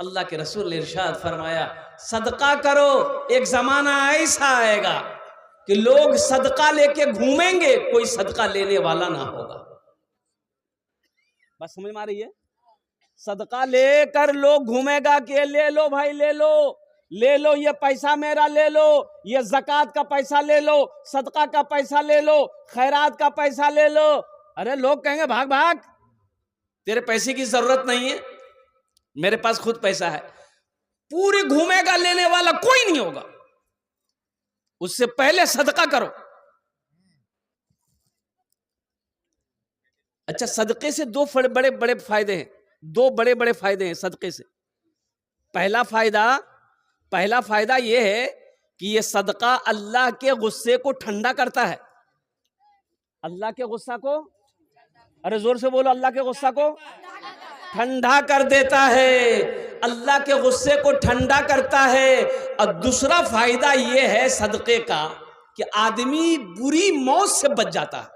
अल्लाह के रसूल ने इरशाद फरमाया, सदका करो, एक जमाना ऐसा आएगा कि लोग सदका लेके घूमेंगे, कोई सदका लेने वाला ना होगा। बस समझ में आ रही है? सदका लेकर लोग घूमेगा कि ले लो भाई, ले लो, ले लो, ये पैसा मेरा ले लो, ये ज़कात का पैसा ले लो, सदका का पैसा ले लो, खैरात का पैसा ले लो। अरे लोग कहेंगे भाग भाग, तेरे पैसे की जरूरत नहीं है, मेरे पास खुद पैसा है। पूरी घूमेगा, लेने वाला कोई नहीं होगा। उससे पहले सदका करो। अच्छा, सदके से दो बड़े बड़े फायदे हैं, दो बड़े बड़े फायदे हैं सदके से। पहला फायदा यह है कि यह सदका अल्लाह के गुस्से को ठंडा करता है। अल्लाह के गुस्सा को, अरे जोर से बोलो, अल्लाह के गुस्सा को ठंडा कर देता है, अल्लाह के गुस्से को ठंडा करता है। और दूसरा फायदा यह है सदके का कि आदमी बुरी मौत से बच जाता है।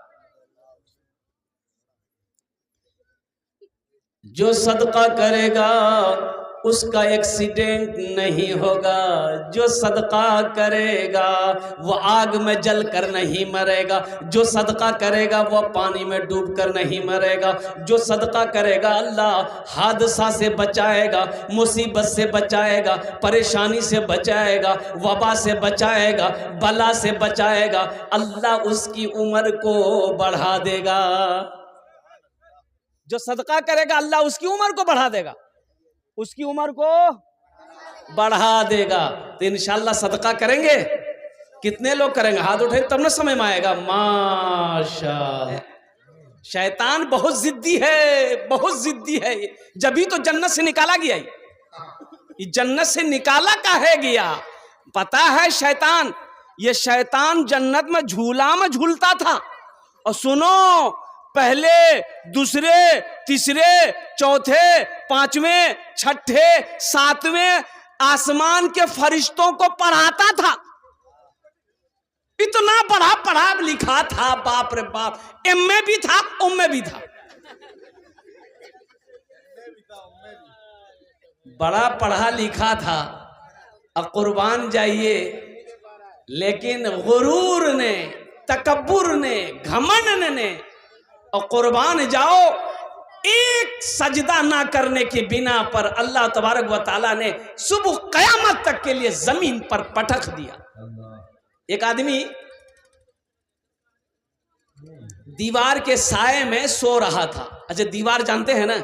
जो सदका करेगा उसका एक्सीडेंट नहीं होगा, जो सदका करेगा वो आग में जल कर नहीं मरेगा, जो सदका करेगा वो पानी में डूब कर नहीं मरेगा, जो सदका करेगा अल्लाह हादसा से बचाएगा, मुसीबत से बचाएगा, परेशानी से बचाएगा, वबा से बचाएगा, बला से बचाएगा, अल्लाह उसकी उम्र को बढ़ा देगा। जो सदका करेगा अल्लाह उसकी उम्र को बढ़ा देगा, उसकी उम्र को बढ़ा देगा। तो इंशाअल्लाह सदका करेंगे। कितने लोग करेंगे? हाथ उठाए तब ना समझ में आएगा। माशाअल्लाह। शैतान बहुत जिद्दी है, बहुत जिद्दी है। जब ही तो जन्नत से निकाला गया, ये जन्नत से निकाला काहे गया पता है? शैतान, ये शैतान जन्नत में झूला में झूलता था। और सुनो, पहले, दूसरे, तीसरे, चौथे, पांचवें, छठे, सातवें आसमान के फरिश्तों को पढ़ाता था। इतना पढ़ा लिखा था, बाप रे बाप। एम में भी था, उम में भी था, बड़ा पढ़ा लिखा था। अब कुर्बान जाइए, लेकिन गुरूर ने, तकब्बुर ने, घमंड ने, और कुर्बान जाओ, एक सजदा ना करने की बिना पर अल्लाह तबारक व ताला ने सुबह कयामत तक के लिए जमीन पर पटक दिया। एक आदमी दीवार के साए में सो रहा था। अच्छा, दीवार जानते हैं ना?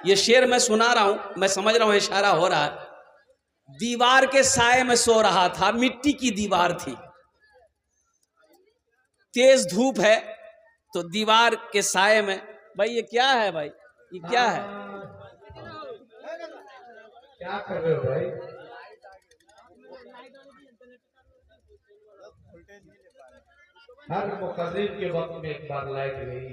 ये शेर मैं सुना रहा हूं, मैं समझ रहा हूं इशारा हो रहा है। दीवार के साए में सो रहा था, मिट्टी की दीवार थी, तेज धूप है, तो दीवार के साए में। भाई ये क्या है भाई, ये क्या है? क्या कर रहे हो भाई? हर मुकर्रिर के वक्त में एक बार लाइट गई।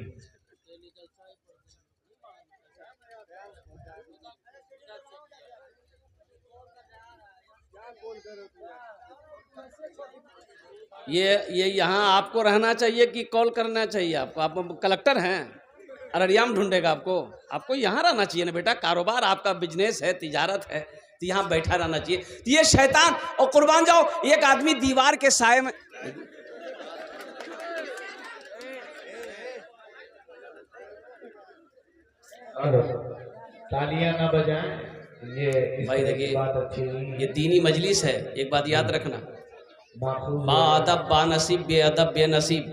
ये यहाँ आपको रहना चाहिए कि कॉल करना चाहिए आपको? आप कलेक्टर हैं, अररिया में ढूंढेगा आपको? आपको यहाँ रहना चाहिए ना बेटा, कारोबार आपका, बिजनेस है, तिजारत है, तो यहाँ बैठा रहना चाहिए। तो ये शैतान, और कुर्बान जाओ, एक आदमी दीवार के साए में। तालियां ना बजाएं, ये भाई देखिए, बात अच्छी नहीं है। ये दीनी मजलिस है, एक बात याद रखना। बाअदब बानसीब, बेअदब बेनसीब,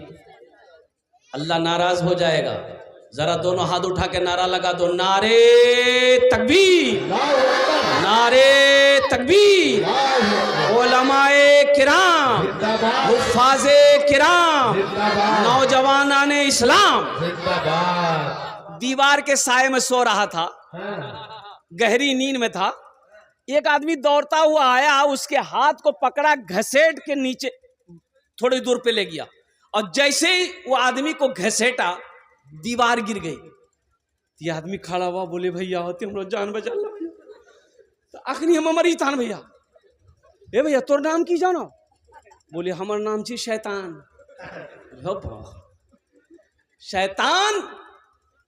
अल्लाह नाराज हो जाएगा। जरा दोनों हाथ उठा के नारा लगा दो, नारे तकबीर, नारे तकबीर। उलमाए किराम, हुफ्फाज़े किराम, नौजवानाने इस्लाम। दीवार के साए में सो रहा था, गहरी नींद में था। एक आदमी दौड़ता हुआ आया, उसके हाथ को पकड़ा, घसेट के नीचे थोड़ी दूर पे ले गया, और जैसे ही वो आदमी को घसेटा, दीवार गिर गई। ये आदमी खड़ा हुआ, बोले भैया होते हम लोग जान बचा लो। तो आखिरी हम मरी थान भैया, ए भैया तोर नाम की जानो? बोले हमार नाम छी शैतान। शैतान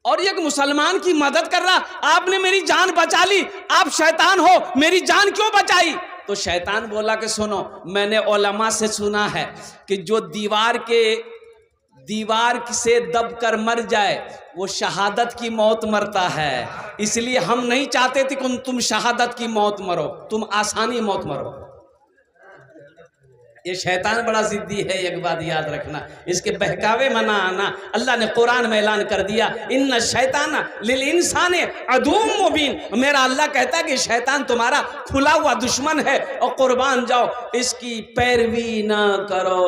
और एक मुसलमान की मदद कर रहा, आपने मेरी जान बचा ली, आप शैतान हो, मेरी जान क्यों बचाई? तो शैतान बोला कि सुनो, मैंने उलमा से सुना है कि जो दीवार से दबकर मर जाए वो शहादत की मौत मरता है, इसलिए हम नहीं चाहते थे कि तुम शहादत की मौत मरो, तुम आसानी मौत मरो। ये शैतान बड़ा जिद्दी है, एक बात याद रखना, इसके बहकावे में ना आना। अल्लाह ने कुरान में ऐलान कर दिया, इन्ना शैताना लिल इंसाने अदुव्वुम मुबीन। मेरा अल्लाह कहता है कि शैतान तुम्हारा खुला हुआ दुश्मन है और कुर्बान जाओ, इसकी पैरवी ना करो,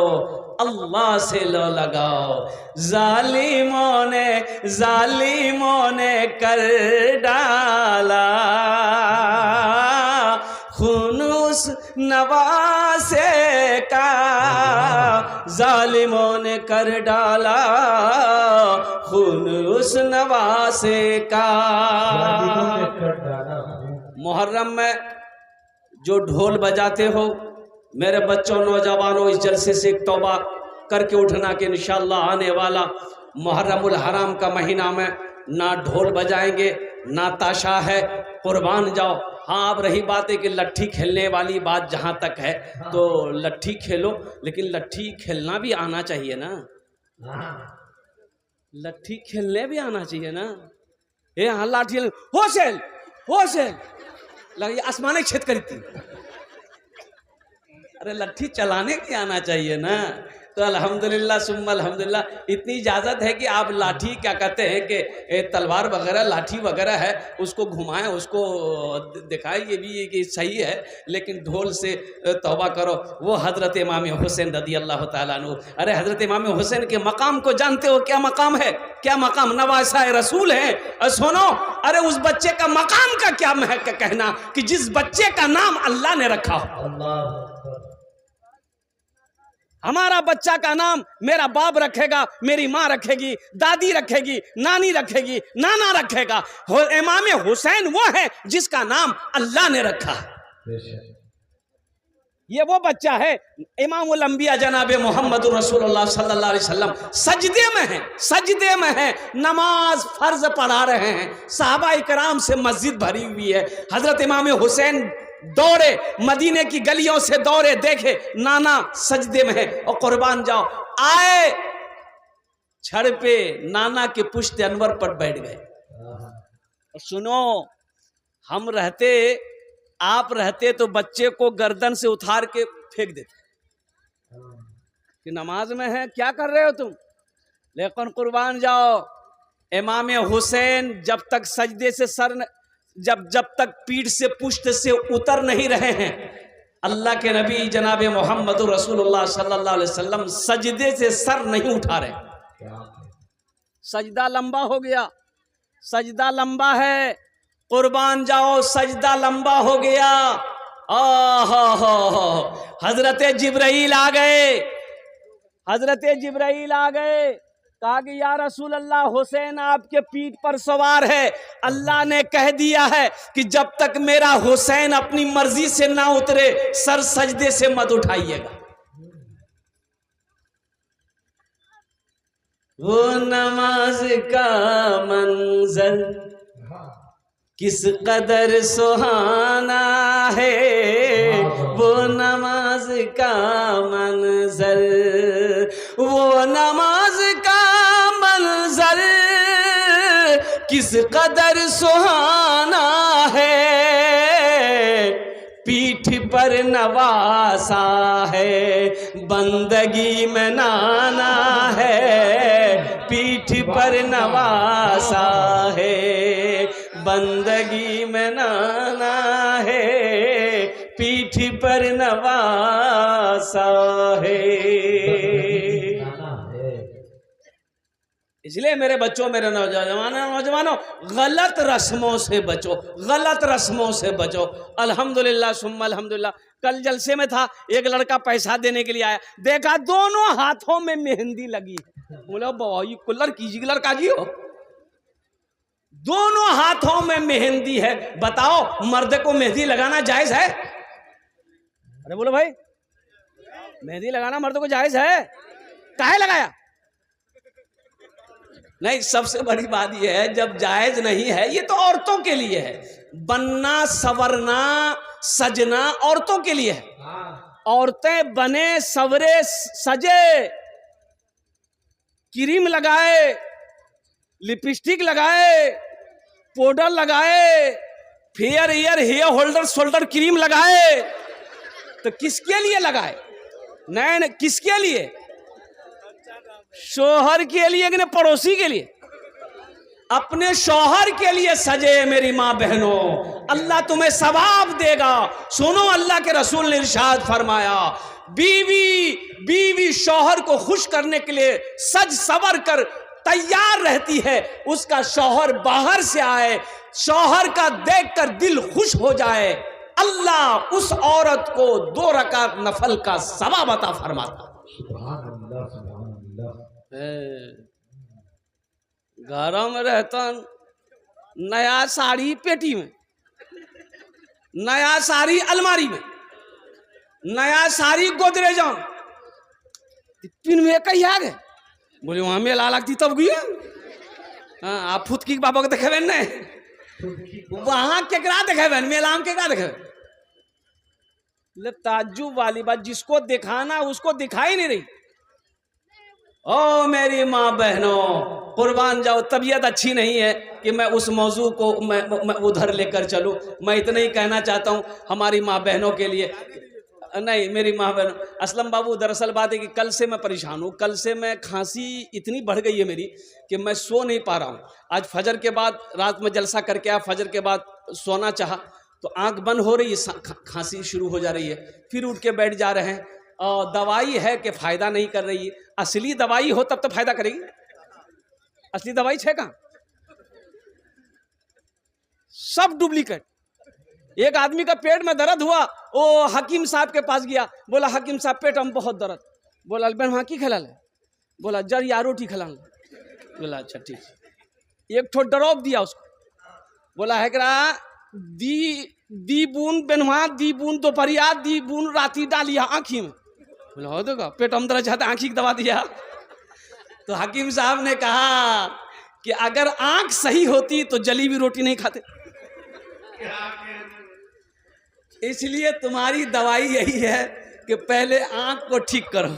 अल्लाह से लो लगाओ। जालिमों ने कर डाला खुनूस नवासे का, जालिमों ने कर डाला खुनूस नवासे का। मुहर्रम में जो ढोल बजाते हो, मेरे बच्चों नौजवानों, इस जलसे से एक तौबा करके उठना कि इंशाअल्लाह आने वाला मुहर्रमुल हराम का महीना में ना ढोल बजाएंगे ना ताशा है, कुर्बान जाओ। हाँ, अब रही बात है कि लट्ठी खेलने वाली बात जहाँ तक है, तो लट्ठी खेलो, लेकिन लट्ठी खेलना भी आना चाहिए ना, लट्ठी खेलने भी आना चाहिए ना। ये हाँ लाठी होशेल लगी आसमाने छेद करी थी, अरे लट्ठी चलाने भी आना चाहिए ना। तो अल्हम्दुलिल्लाह सुम्मा अल्हम्दुलिल्लाह, इतनी इजाज़त है कि आप लाठी क्या कहते हैं कि तलवार वगैरह लाठी वगैरह है उसको घुमाएं, उसको दिखाएं, ये भी कि सही है, लेकिन ढोल से तौबा करो। वो हज़रत इमाम हुसैन रज़ी अल्लाह ताला अन्हु, अरे हज़रत इमाम हुसैन के मकाम को जानते हो? क्या मकाम है, क्या मकाम, नवासा रसूल है। सुनो, अरे उस बच्चे का मकाम का क्या महक कहना कि जिस बच्चे का नाम अल्लाह ने रखा हो। हमारा बच्चा का नाम मेरा बाप रखेगा, मेरी माँ रखेगी, दादी रखेगी, नानी रखेगी, नाना रखेगा। इमाम हुसैन वो है जिसका नाम अल्लाह ने रखा। ये वो बच्चा है, इमामुल अंबिया जनाबे मोहम्मद रसूलुल्लाह सल्लल्लाहु अलैहि वसल्लम सजदे में है, नमाज फर्ज पढ़ा रहे हैं, सहाबा इकराम से मस्जिद भरी हुई है। हजरत इमाम हुसैन दौड़े, मदीने की गलियों से दौड़े, देखे नाना सजदे में है और कुर्बान जाओ। आए छड़ पे नाना के पुश्त अनवर पर बैठ गए। सुनो, हम रहते, आप रहते तो बच्चे को गर्दन से उतार के फेंक देते कि नमाज में है, क्या कर रहे हो तुम, लेकिन कुर्बान जाओ। इमाम हुसैन जब तक सजदे से सर जब तक पीठ से पुश्त से उतर नहीं रहे हैं, अल्लाह के नबी जनाब मोहम्मद रसूलुल्लाह सल्लल्लाहु अलैहि वसल्लम सजदे से सर नहीं उठा रहे। सजदा लंबा हो गया, सजदा लंबा है, कुर्बान जाओ, सजदा लंबा हो गया। हजरत जिब्राइल आ गए, कहा कि या रसूल अल्लाह, हुसैन आपके पीठ पर सवार है, अल्लाह ने कह दिया है कि जब तक मेरा हुसैन अपनी मर्जी से ना उतरे सर सजदे से मत उठाइएगा। वो नमाज का मंजर किस कदर सुहाना है, वो नमाज का मंजर, वो नमाज का मंजर किस कदर सुहाना है, पीठ पर नवासा है, बंदगी में नाना है, पीठ पर नवासा है, बंदगी में नाना है, पीठ पर नवासा है। इसलिए मेरे बच्चों, मेरे नौजवानों, गलत रस्मों से बचो, गलत रस्मों से बचो। अल्हम्दुलिल्लाह सुम्मा अल्हम्दुलिल्लाह, कल जलसे में था, एक लड़का पैसा देने के लिए आया, देखा दोनों हाथों में मेहंदी लगी है। बोला बाबा ये कुल्लर कीजिए, लड़का जी हो, दोनों हाथों में मेहंदी है, बताओ मर्द को मेहंदी लगाना जायज है? अरे बोलो भाई, मेहंदी लगाना मर्द को जायज है? काहे लगाया? नहीं, सबसे बड़ी बात यह है जब जायज नहीं है, ये तो औरतों के लिए है, बनना संवरना सजना औरतों के लिए है। हाँ, औरतें बने सवरे सजे, क्रीम लगाए, लिपस्टिक लगाए, पाउडर लगाए, fair ear hair holder shoulder cream लगाए, तो किसके लिए लगाए? नहीं, किसके लिए? शोहर के लिए कि नहीं पड़ोसी के लिए? अपने शौहर के लिए सजे मेरी माँ बहनों, अल्लाह तुम्हें सवाब देगा। सुनो, अल्लाह के रसूल ने इरशाद फरमाया, बीवी शौहर को खुश करने के लिए सज सवर कर तैयार रहती है, उसका शौहर बाहर से आए, शौहर का देखकर दिल खुश हो जाए, अल्लाह उस औरत को 2 रकात नफल का सवाब अता फरमाता। सुभान अल्लाह, सुभान अल्लाह। घरों में रहता नया साड़ी पेटी में, नया साड़ी अलमारी में, नया साड़ी गोदरेज में, पिन में कहीं आ गए, बोले वहां मेला लगती तब गई। हाँ, आप फुतकी बाबा को देखे ने, वहां केकरा देखे, मेला में केकरा देखे? ताज्जुब वाली बात, जिसको दिखाना उसको दिखाई नहीं रही। ओ मेरी माँ बहनों, कुर्बान जाओ, तबीयत अच्छी नहीं है कि मैं उस मौजू को मैं उधर लेकर चलूं। मैं इतना ही कहना चाहता हूं हमारी माँ बहनों के लिए। नहीं, मेरी माँ बहनों, असलम बाबू, दरअसल बात है कि कल से मैं परेशान हूँ। कल से मैं खांसी इतनी बढ़ गई है मेरी कि मैं सो नहीं पा रहा हूँ। आज फजर के बाद रात में जलसा करके आया, फजर के बाद सोना चाहा तो आंख बंद हो रही है, खांसी शुरू हो जा रही है, फिर उठ के बैठ जा रहे हैं। और दवाई है कि फ़ायदा नहीं कर रही है। असली दवाई हो तब तो फायदा करेगी, असली दवाई है कहाँ? सब डुप्लीकेट। एक आदमी का पेट में दर्द हुआ, वो हकीम साहब के पास गया, बोला हकीम साहब पेट में बहुत दर्द। बोला अल्बेन वहाँ की खिला ले? बोला जर या रोटी खिला ले। बोला अच्छा ठीक। एक ठो ड्रॉप दिया उसको, बोला है करा दी बून बेनवा, दी बून दोपहरिया, दी बून राती डालिया आँखी में। बोला हो देगा, पेट हम दर्द चाहते आँखी की दवा दिया। तो हकीम साहब ने कहा कि अगर आँख सही होती तो जली हुई रोटी नहीं खाते। इसलिए तुम्हारी दवाई यही है कि पहले आँख को ठीक करो।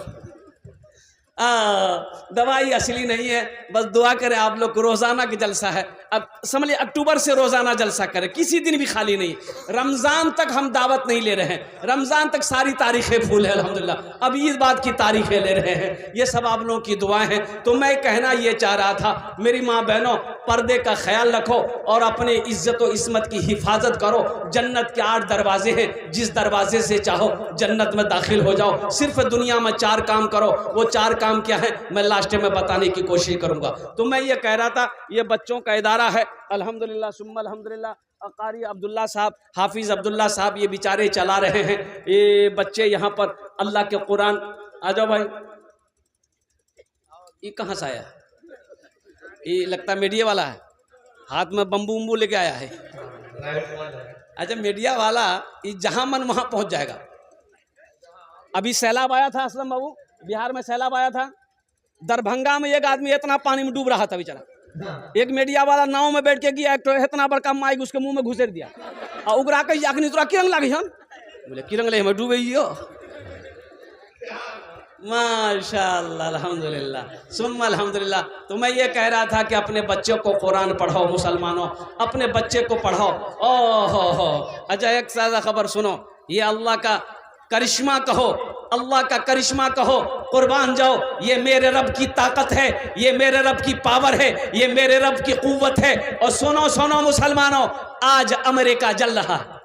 दवाई असली नहीं है, बस दुआ करें आप लोग को। रोज़ाना की जलसा है, अब समझ लिया अक्टूबर से रोज़ाना जलसा करें, किसी दिन भी खाली नहीं। रमज़ान तक हम दावत नहीं ले रहे हैं, रमज़ान तक सारी तारीखें फूल है अल्हम्दुलिल्लाह। अब इस बात की तारीखें ले रहे हैं, ये सब आप लोगों की दुआएं हैं। तो मैं कहना ये चाह रहा था, मेरी माँ बहनों, पर्दे का ख्याल रखो और अपने इज्जत और इस्मत की हिफाजत करो। जन्नत के 8 दरवाजे हैं, जिस दरवाजे से चाहो जन्नत में दाखिल हो जाओ। सिर्फ दुनिया में 4 काम करो, वो 4 काम क्या है मैं लास्ट में बताने की कोशिश करूंगा। तो मैं ये कह रहा था, ये बच्चों का इदारा है अल्हम्दुलिल्लाह सुम्मा अल्हम्दुलिल्लाह। कारी अब्दुल्ला साहब, हाफिज़ अब्दुल्ला साहब ये बेचारे चला रहे हैं। ये बच्चे यहाँ पर अल्लाह के कुरान, आ जाओ भाई, ये कहाँ से आया? ये लगता मीडिया वाला है, हाथ में बम्बू उम्बू लेके आया है। अच्छा, मीडिया वाला ये जहाँ मन वहाँ पहुँच जाएगा। अभी सैलाब आया था असलम बाबू, बिहार में सैलाब आया था। दरभंगा में एक आदमी इतना पानी में डूब रहा था बेचारा, एक मीडिया वाला नाव में बैठ के गया, एक इतना बड़का माइक उसके मुंह में घुसेर दिया और उगरा कही अखनी तोरा किरंग लागे हन? बोले किरंग ले हमें डूबे हो। माशाअल्लाह अल्हम्दुलिल्लाह सुम्मा अल्हम्दुलिल्लाह। तो मैं ये कह रहा था कि अपने बच्चों को कुरान पढ़ाओ, मुसलमानों अपने बच्चे को पढ़ाओ। ओहो, अच्छा एक सादा खबर सुनो, ये अल्लाह का करिश्मा कहो, अल्लाह का करिश्मा कहो, कुर्बान जाओ। ये मेरे रब की ताकत है, ये मेरे रब की पावर है, ये मेरे रब की कुव्वत है। और सुनो सुनो मुसलमानों, आज अमेरिका जल रहा है,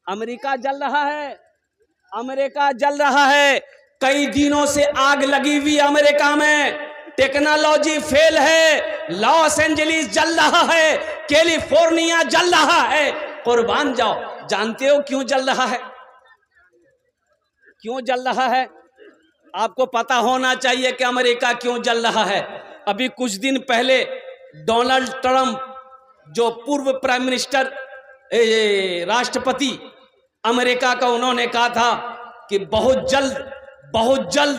अमेरिका जल रहा है, अमेरिका जल रहा है। कई दिनों से आग लगी हुई अमेरिका में, टेक्नोलॉजी फेल है। लॉस एंजलिस जल रहा है, कैलिफोर्निया जल रहा है। कुर्बान जाओ, जानते हो क्यों जल रहा है? क्यों जल रहा है? आपको पता होना चाहिए कि अमेरिका क्यों जल रहा है। अभी कुछ दिन पहले डोनाल्ड ट्रंप जो पूर्व प्राइम मिनिस्टर राष्ट्रपति अमेरिका का, उन्होंने कहा था कि बहुत जल्द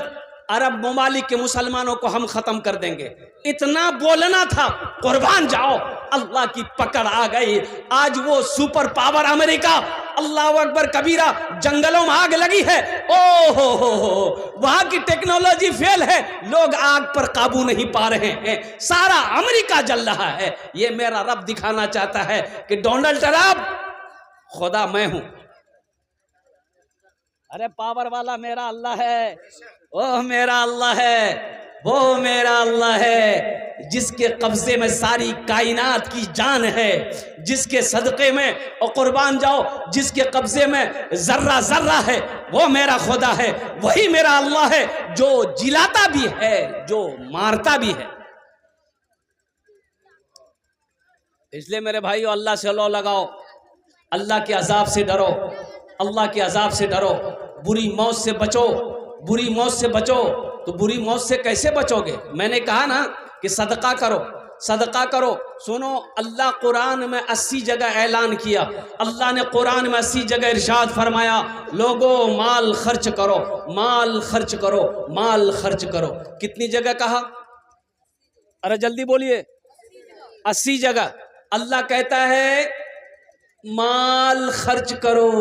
अरब ममालिक के मुसलमानों को हम खत्म कर देंगे। इतना बोलना था, कुर्बान जाओ, अल्लाह की पकड़ आ गई। आज वो सुपर पावर अमेरिका, अल्लाह अकबर कबीरा, जंगलों में आग लगी है, ओ हो, वहां की टेक्नोलॉजी फेल है, लोग आग पर काबू नहीं पा रहे हैं, सारा अमेरिका जल रहा है। ये मेरा रब दिखाना चाहता है कि डोनाल्ड ट्रंप खुदा मैं हूं। अरे पावर वाला मेरा अल्लाह है, ओ मेरा अल्लाह है, वो मेरा अल्लाह है जिसके कब्जे में सारी कायनात की जान है, जिसके सदक़े में और कुर्बान जाओ, जिसके कब्जे में जर्रा जर्रा है, वो मेरा खुदा है। वही मेरा अल्लाह है जो जिलाता भी है, जो मारता भी है। इसलिए मेरे भाइयों, अल्लाह से लो लगाओ, अल्लाह के अजाब से डरो, अल्लाह के अजाब से डरो, बुरी मौत से बचो, बुरी मौत से बचो। तो बुरी मौत से कैसे बचोगे? मैंने कहा ना कि सदका करो, सदका करो। सुनो, अल्लाह कुरान में 80 जगह ऐलान किया, अल्लाह ने कुरान में 80 जगह इरशाद फरमाया, लोगों माल खर्च करो, माल खर्च करो, माल खर्च करो। कितनी जगह कहा? अरे जल्दी बोलिए। 80 जगह अल्लाह कहता है माल खर्च करो,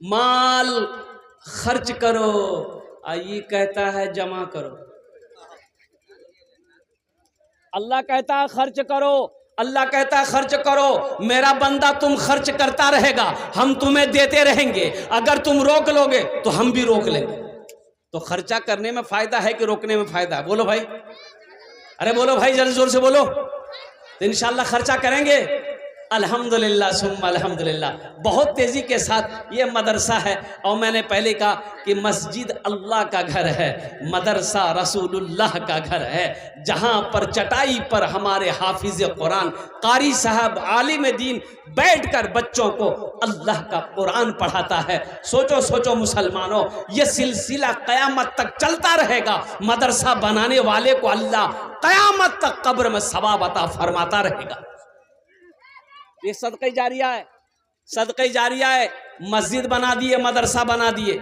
माल खर्च करो। ये कहता है जमा करो। अल्लाह कहता है खर्च करो, अल्लाह कहता है खर्च करो। मेरा बंदा तुम खर्च करता रहेगा, हम तुम्हें देते रहेंगे। अगर तुम रोक लोगे तो हम भी रोक लेंगे। तो खर्चा करने में फायदा है कि रोकने में फायदा है? बोलो भाई, अरे बोलो भाई, जल्दी जोर से बोलो। तो इंशाल्लाह खर्चा करेंगे। अल्हम्दुलिल्लाह सुम्मा अल्हम्दुलिल्लाह। बहुत तेज़ी के साथ ये मदरसा है, और मैंने पहले कहा कि मस्जिद अल्लाह का घर है, मदरसा रसूलुल्लाह का घर है, जहाँ पर चटाई पर हमारे हाफिज़ कुरान कारी साहब आलिम दीन बैठकर बच्चों को अल्लाह का कुरान पढ़ाता है। सोचो सोचो मुसलमानों, ये सिलसिला क़यामत तक चलता रहेगा। मदरसा बनाने वाले को अल्लाह क़यामत तक कब्र में सवाब अता फरमाता रहेगा। ये सदक़े जारिया है, सदक़े जारिया है। मस्जिद बना दिए, मदरसा बना दिए,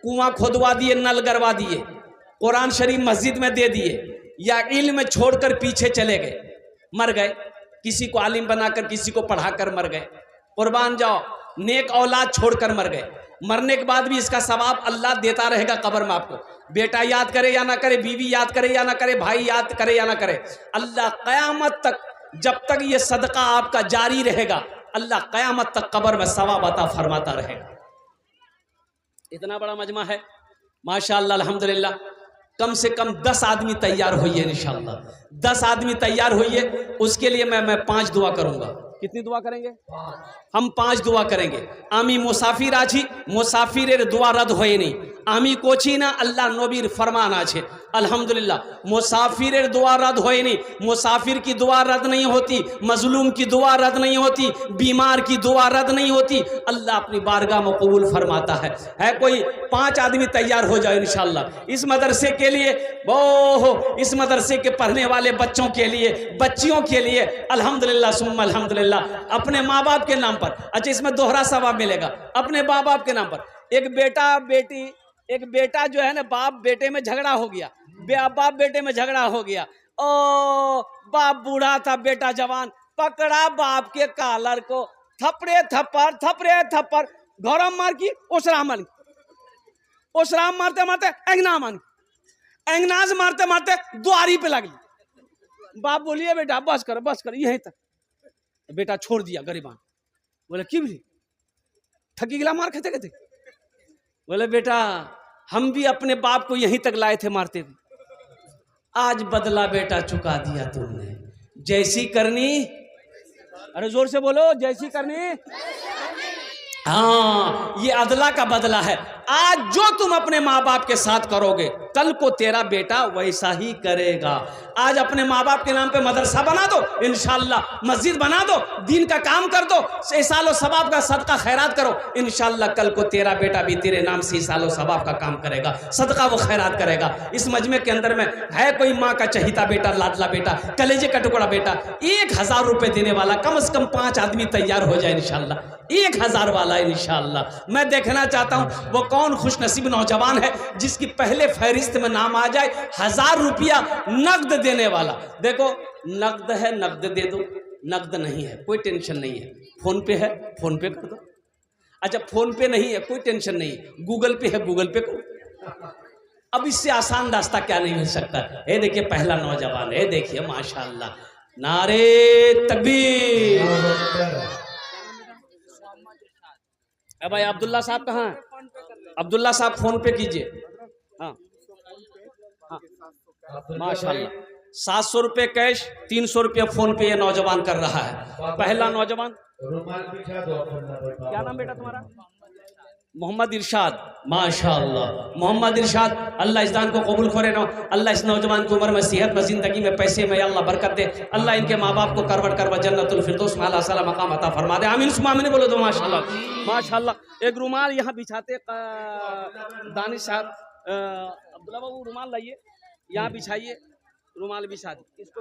कुआं खोदवा दिए, नल गरवा दिए, कुरान शरीफ मस्जिद में दे दिए, या इल्म छोड़कर पीछे चले गए, मर गए। किसी को आलिम बनाकर, किसी को पढ़ाकर मर गए। कुर्बान जाओ, नेक औलाद छोड़कर मर गए। मरने के बाद भी इसका सवाब अल्लाह देता रहेगा कब्र में आपको। बेटा याद करे या ना करे, बीवी याद करे या ना करे, भाई याद करे या ना करे, अल्लाह क़यामत तक, जब तक ये सदका आपका जारी रहेगा, अल्लाह क़यामत तक कब्र में सवाब अता फरमाता रहेगा। इतना बड़ा मजमा है, माशाअल्लाह अल्हम्दुलिल्लाह। कम से कम 10 आदमी तैयार होइए इंशाअल्लाह, 10 आदमी तैयार होइए। उसके लिए मैं 5 दुआ करूंगा। कितनी दुआ करेंगे? हम 5 दुआ करेंगे। आमी मुसाफिर आछी, मुसाफिरेर दुआ रद्द होए नहीं। आमी कोची ना, अल्लाह नबीर फरमान आछे। अल्हम्दुलिल्लाह मुसाफिरेर दुआ रद्द होए नहीं। मुसाफिर की दुआ रद्द नहीं होती, मजलूम की दुआ रद्द नहीं होती, बीमार की दुआ रद्द नहीं होती। अल्लाह अपनी बारगाह में कबूल फरमाता है। कोई 5 आदमी तैयार हो जाए इंशाअल्लाह इस मदरसे के लिए, वो इस मदरसे के पढ़ने वाले बच्चों के लिए, बच्चियों के लिए। अल्हम्दुलिल्लाह सुम्मा अल्हम्दुलिल्लाह। अपने माँ बाप के नाम पर, अच्छा इसमें दोहरा सवाब मिलेगा। अपने माँ बाप के नाम पर, एक बेटा बेटी, एक बेटा जो है ना, बाप बेटे में झगड़ा हो गया, बाप बेटे में झगड़ा हो गया, ओ बाप बूढ़ा था, बेटा जवान, पकड़ा बाप के कालर को, थपड़े थप्पड़ घोरम मार की, ओसराम मारते मारते एंगनाज मारते मारते द्वारी पे लगली। बाप बोलिए बेटा बस कर यहीं तक। बेटा छोड़ दिया गरीबान। बोले क्यों भी थकी गिला मार खाते कहते? बोले बेटा हम भी अपने बाप को यहीं तक लाए थे, मारते थे, आज बदला बेटा चुका दिया तुमने, जैसी करनी, अरे जोर से बोलो, जैसी करनी। हाँ, ये अदला का बदला है। आज जो तुम अपने माँ बाप के साथ करोगे, कल को तेरा बेटा वैसा ही करेगा। आज अपने माँ बाप के नाम पे मदरसा बना दो, इंशाअल्लाह मस्जिद बना दो, दीन का काम कर दो, सालो सवाब का सदका खैरात करो, इंशाअल्लाह कल को तेरा बेटा भी तेरे नाम से सालो सवाब का काम करेगा, सदका वो खैरात करेगा। इस मजमे के अंदर में है कोई माँ का चहीता बेटा, लाडला बेटा, कलेजे का टुकड़ा बेटा, 1000 रुपये देने वाला, कम से कम 5 आदमी तैयार हो जाए इंशाअल्लाह, 1000 वाला इंशाअल्लाह। मैं देखना चाहता हूँ वो कौन खुशनसीब नौजवान है जिसकी पहले फहरिस्त फहरिस्त में नाम आ जाए, 1000 रुपया नकद देने वाला। देखो नकद है, नकद दे दो, नकद नहीं है कोई टेंशन नहीं है, फोन पे है फोन पे कर दो। अच्छा फोन पे नहीं है कोई टेंशन नहीं, गूगल पे है गूगल पे करो। अब इससे आसान रास्ता क्या नहीं मिल सकता। ये देखिए पहला नौजवान है, देखिए माशाल्लाह, नारे तकबीर। भाई अब्दुल्ला साहब कहाँ हैं? अब्दुल्ला साहब फोन पे कीजिए। हाँ हाँ माशाल्लाह, 700 रुपये कैश, 300 रुपये फोन पे ये नौजवान कर रहा है। पहला नौजवान, क्या नाम बेटा तुम्हारा? मोहम्मद इरशाद, माशाअल्लाह मोहम्मद इरशाद, अल्लाह इस दान को कबूल करे ना। अल्लाह इस नौजवान की उम्र में, सेहत में, ज़िंदगी में, पैसे में अल्लाह बरकत दे। अल्लाह इनके माँ बाप को करवट करवा जन्नतुल फिरदौस में आला साला मकाम अता फरमा दे। आमीन सुमा आमीन बोलो तो माशाअल्लाह माशाअल्लाह। एक रुमाल यहाँ बिछाते दानिश साहब, अब्दुल्ला बाबू रुमाल लाइए, यहाँ बिछाइए, रुमाल बिछा दी, इसको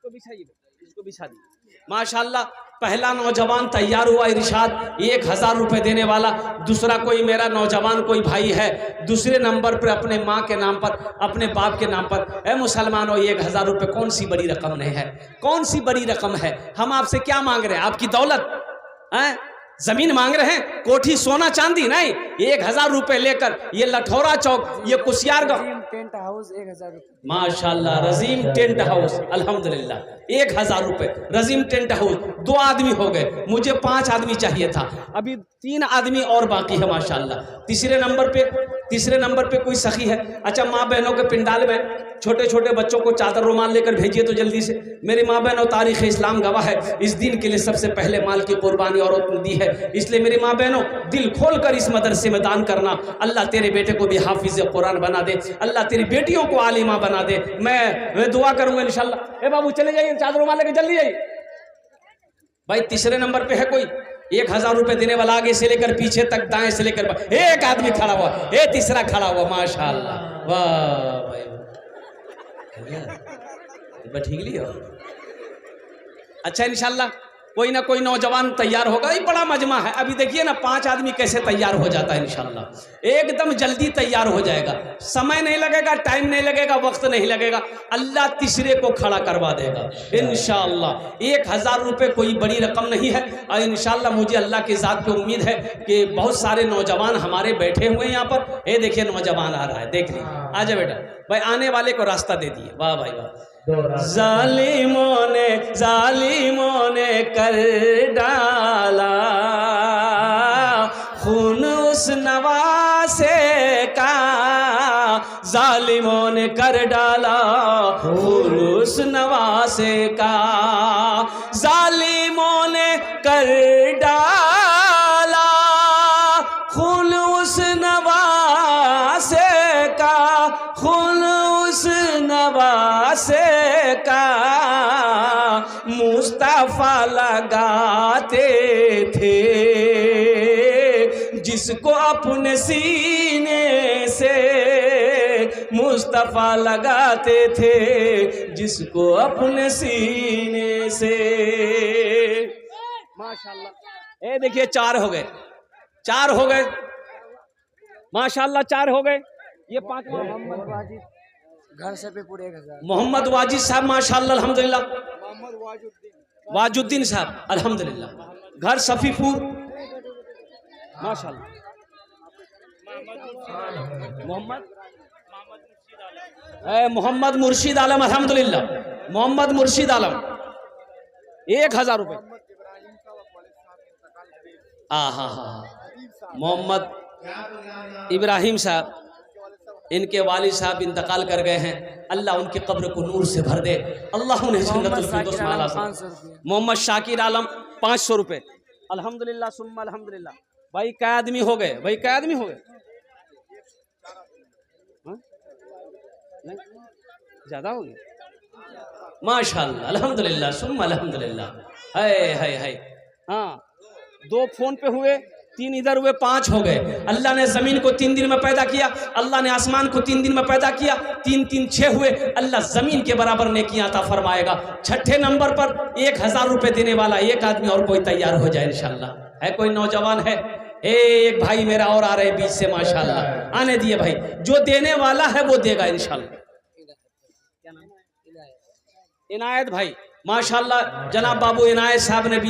बिछाइए, इसको बिछा दी। माशाल्लाह पहला नौजवान तैयार हुआ इरशाद, 1000 रुपये देने वाला। दूसरा कोई मेरा नौजवान कोई भाई है दूसरे नंबर पर अपने माँ के नाम पर, अपने बाप के नाम पर। ए मुसलमानों, 1000 रुपये कौन सी बड़ी रकम नहीं है, कौन सी बड़ी रकम है। हम आपसे क्या मांग रहे हैं? आपकी दौलत है, जमीन मांग रहे हैं, कोठी सोना चांदी नहीं। 1000 रुपये लेकर ये लठौरा चौक, ये कुसियारगांव टेंट हाउस 1000 रुपये माशाल्लाह, रजीम टेंट हाउस अल्हम्दुलिल्लाह 1000 रुपये रजीम टेंट हाउस। 2 आदमी हो गए, मुझे 5 आदमी चाहिए था, अभी 3 आदमी और बाकी है माशाल्लाह। तीसरे नंबर पे कोई सखी है। अच्छा माँ बहनों के पिंडाल में छोटे छोटे बच्चों को चादर रुमाल लेकर भेजिए तो जल्दी से। मेरी माँ बहनों, तारीख़ इस्लाम गवाह है, इस दिन के लिए सबसे पहले माल की कुर्बानी औरत ने दी है। इसलिए मेरी माँ बहनों, दिल खोल कर इस मदरसे में दान करना। अल्लाह तेरे बेटे को भी हाफिज़ कुरान बना दे, अल्लाह तेरी बेटियों को आलिमा बना दे। मैं दुआ करूँगा इंशाल्लाह। ए बाबू चले जाइए, चादर रुमाल लेकर जल्दी जाइए। भाई तीसरे नंबर पे है कोई 1000 रुपये देने वाला, आगे से लेकर पीछे तक, दाएं से लेकर एक आदमी खड़ा हुआ, तीसरा खड़ा हुआ माशाल्लाह। वाह भाई ठीक लिया। अच्छा इंशाल्लाह कोई ना कोई नौजवान तैयार होगा। ये बड़ा मजमा है। अभी देखिए ना 5 आदमी कैसे तैयार हो जाता है इंशाल्लाह, एकदम जल्दी तैयार हो जाएगा। समय नहीं लगेगा, टाइम नहीं लगेगा, वक्त नहीं लगेगा, अल्लाह तीसरे को खड़ा करवा देगा इंशाल्लाह। 1000 रुपये कोई बड़ी रकम नहीं है। और इंशाल्लाह मुझे अल्लाह की ज़ात पे उम्मीद है कि बहुत सारे नौजवान हमारे बैठे हुए हैं यहाँ पर। ये देखिए नौजवान आ रहा है, देख लीजिए, आ जाए बेटा। भाई आने वाले को रास्ता दे दिए। वाह भाई वाह। जालिमों ने कर डाला खून उस नवासे का, जालिमों ने कर डाला खून उस नवासे का, जालिमों ने कर डाला खून उस नवासे का, खून उस नवासे का, मुस्तफा लगाते थे जिसको अपने सीने से, मुस्तफा लगाते थे जिसको अपने सीने से। माशाल्लाह। ये देखिए 4 हो गए माशाल्लाह, 4 हो गए। ये 5 मोहम्मद वाजिद घर से पे पूरे 1000। मोहम्मद वाजिद साहब माशाल्लाह अल्हम्दुलिल्लाह। वाजुद्दीन साहब अल्हम्दुलिल्लाह, घर सफीपुर माशाल्लाह। मोहम्मद मुर्शिद आलम अल्हम्दुलिल्लाह, मोहम्मद मुर्शिद आलम 1000 रुपये। हाँ मोहम्मद इब्राहिम साहब, इनके वालिद साहब इंतकाल कर गए हैं। अल्लाह उनकी कब्र को नूर से भर दे, अल्लाह उन्हें जन्नतुल फिरदौस में आला। मोहम्मद शाकिर आलम 500 रुपये अल्हम्दुलिल्लाह सुम्मा अल्हम्दुलिल्लाह। भाई क्या आदमी हो गए, भाई क्या आदमी हो गए? ज़्यादा हो गया माशाल्लाह अल्हम्दुलिल्लाह सुम्मा अल्हम्दुलिल्लाह। है हाँ, 2 फोन पे हुए, 3 इधर हुए, 5 हो गए। अल्लाह ने ज़मीन को 3 दिन में पैदा किया, अल्लाह ने आसमान को 3 दिन में पैदा किया, 3 3 6 हुए। अल्लाह ज़मीन के बराबर नेकियां अता फरमाएगा। 6ठे नंबर पर 1000 रुपये देने वाला एक आदमी और कोई तैयार हो जाए इंशाल्लाह। है कोई नौजवान है एक भाई मेरा और आ रहे हैं बीच से, माशाल्लाह, आने दिए भाई। जो देने वाला है वो देगा इंशाल्लाह। इनायत भाई माशाल्लाह, जनाब बाबू इनायत साहब ने भी